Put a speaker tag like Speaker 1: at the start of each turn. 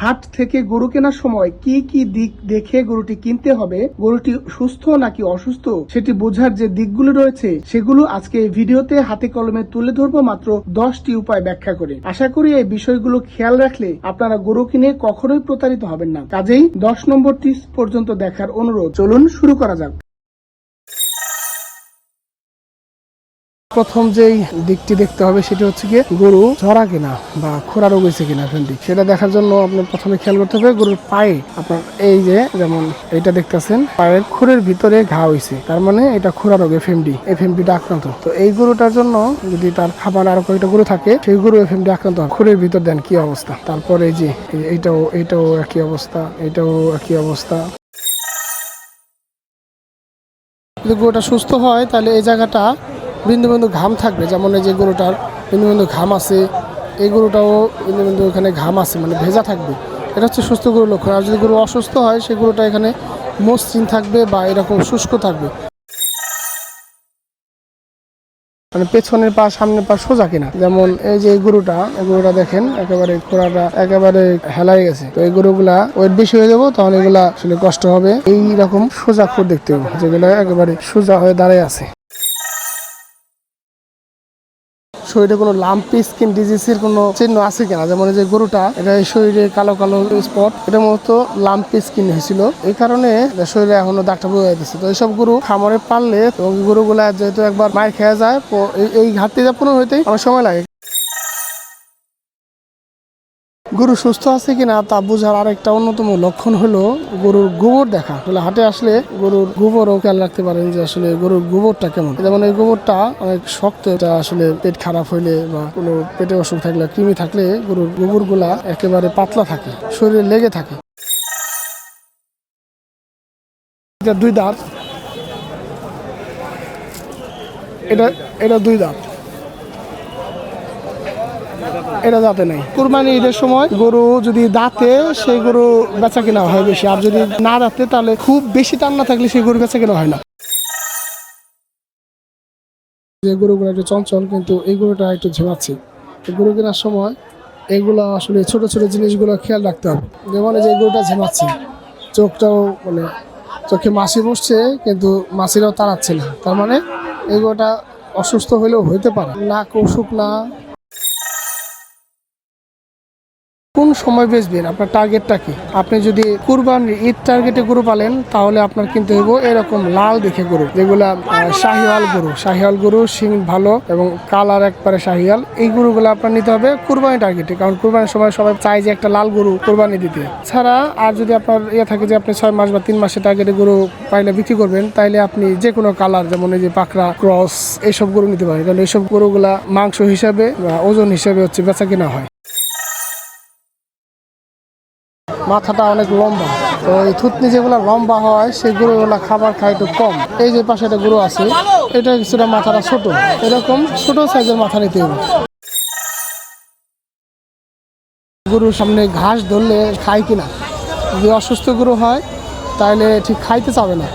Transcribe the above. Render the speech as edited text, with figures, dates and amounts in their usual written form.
Speaker 1: হাট থেকে গরু কেনার সময় কি কি দিক দেখে গরুটি কিনতে হবে, গরুটি সুস্থ নাকি অসুস্থ সেটি বোঝার যে দিকগুলো রয়েছে সেগুলো আজকে এই ভিডিওতে হাতে কলমে তুলে ধরবো মাত্র 10টি উপায় ব্যাখ্যা করে। আশা করি এই বিষয়গুলো খেয়াল রাখলে আপনারা গরু কিনে কখনোই প্রতারিত হবেন না। কাজেই 10 নম্বর টিপস পর্যন্ত দেখার অনুরোধ। চলুন শুরু করা যাক। প্রথম যেই দিকটি দেখতে হবে সেটি হচ্ছে গিয়ে গরু ঝরা কিনা বা খোরা রোগ হয়েছে কিনা ফেন্ডি, সেটা দেখার জন্য আপনার প্রথমে খেয়াল করতে হবে গরুর পায়ে আপনার এই যে যেমন এইটা দেখতেছেন পায়ের খুরের ভিতরে ঘা হয়েছে, তার মানে এটা খোরা রোগ এফএমডিটা আক্রান্ত। তো এই গরুটার জন্য যদি তার খাবার আরো কয়েকটা গরু থাকে সেই গরু এফএমডি আক্রান্ত হয়। খুরের ভিতর দেন কি অবস্থা, তারপরে এই যে এইটাও একই অবস্থা, এটাও একই অবস্থা। যদি গরুটা সুস্থ হয় তাহলে এই জায়গাটা বিন্দু বিন্দু ঘাম থাকবে, যেমন এই যে গরুটার বিন্দু বিন্দু ঘাম আছে, এই গরুটাও বিন্দু বিন্দু এখানে ঘাম আছে, মানে ভেজা থাকবে। এটা হচ্ছে সুস্থ গরুর লক্ষণ। আর যদি গরু অসুস্থ হয় সেই গরুটা এখানে মসৃণ থাকবে বা এরকম শুষ্ক থাকবে, মানে পেছনের পা সামনের পা সোজা কিনা। যেমন এই যে গরুটা দেখেন একেবারে খোড়াটা একেবারে হেলাই গেছে। তো এই গরুগুলা ওয়েট বেশি হয়ে যাবো, তখন এগুলা আসলে কষ্ট হবে। এইরকম সোজা খুর দেখতে হবে যেগুলো একেবারে সোজা হয়ে দাঁড়ায় আছে। শরীরে কোনো লাম্পি স্কিন ডিজিজের কোনো চিহ্ন আছে কিনা, যেমন যে গরুটা এটা শরীরে কালো কালো স্পট, এটা মূলত লাম্পি স্কিন হয়েছিল, এই কারণে শরীরে এখনো দাগটা বোঝা যাইতেছে। তো এইসব গরু খামারে পাললে এবং গরুগুলা যেহেতু একবার মায়ের খেয়ে যায়, এই ঘাটতিটা পূরণ হইতে অনেক সময় লাগে। গরু সুস্থ আছে কিনা তা বোঝার আরেকটা অন্যতম লক্ষণ হলো গরুর গোবর দেখা। আসলে হাটে আসলে গরুর গোবরও খেয়াল রাখতে পারেন যে আসলে গরুর গোবরটা কেমন। যেমন এই গোবরটা অনেক শক্ত, এটা আসলে পেট খারাপ হইলে বা কোনো পেটে অসুখ থাকলে, কৃমি থাকলে গরুর গোবর গুলা একেবারে পাতলা থাকে, শরীরে লেগে থাকে। এটা 2 দাঁত, এটা 2 দাঁত, এটা দাঁতে নাই। কুরবানি ঈদের সময় গরু যদি দাঁতে সেই গরু বেচা কেনা হয় বেশি, আর যদি না দাঁতে তাহলে খুব বেশি টান না থাকলে সেই গরু বেচা কেনা হয় না। যে গরুগুলো একটু চঞ্চল কিন্তু এই গরুটা একটু ঝিমাচ্ছে, গরু কেনার সময় এগুলো আসলে ছোট ছোট জিনিসগুলো খেয়াল রাখতে হবে। যেমন যে গরুটা ঝিমাচ্ছে, চোখটাও মানে চোখে মাছি বসছে কিন্তু মাছিরাও তাড়াচ্ছে না, তার মানে এই গরুটা অসুস্থ হলেও হইতে পারে। নাক অসুখ না। কোন সময় বেচবেন, আপনার টার্গেটটা কি? আপনি যদি কুরবানির ঈদ টার্গেটে গরু পালেন তাহলে আপনার কিনতে হইব এরকম লাল দেখে গরু, যেগুলা শাহিওয়াল গরু, শিং ভালো এবং কালার একবারে শাহিওয়াল। এই গরুগুলো আপনার নিতে হবে কুরবানি টার্গেটে, কারণ কুরবানির সময় সবাই চায় যে একটা লাল গরু কুরবানি দিতে। ছাড়া আর যদি আপনার থাকে যে আপনি 6 মাস বা 3 মাসের টার্গেটে গরু পাইলে বিক্রি করবেন, তাইলে আপনি যে কোনো কালার, যেমন এই যে পাকড়া, ক্রস, এইসব গরু নিতে পারেন, কারণ এইসব গরুগুলা মাংস হিসাবে বা ওজন হিসাবে হচ্ছে বেচা কিনা হয়। মাথাটা অনেক লম্বা, তো এই থুতনি যেগুলো লম্বা হয় সেই গরুগুলা খাবার খায় একটু কম। এই যে পাশে একটা গরু আছে, এটা কিছুটা মাথাটা ছোট, এরকম ছোট সাইজের মাথা নিতে হবে। গরুর সামনে ঘাস ধরলে খায় কিনা, যদি অসুস্থ গরু হয় তাহলে ঠিক খাইতে চাবে না।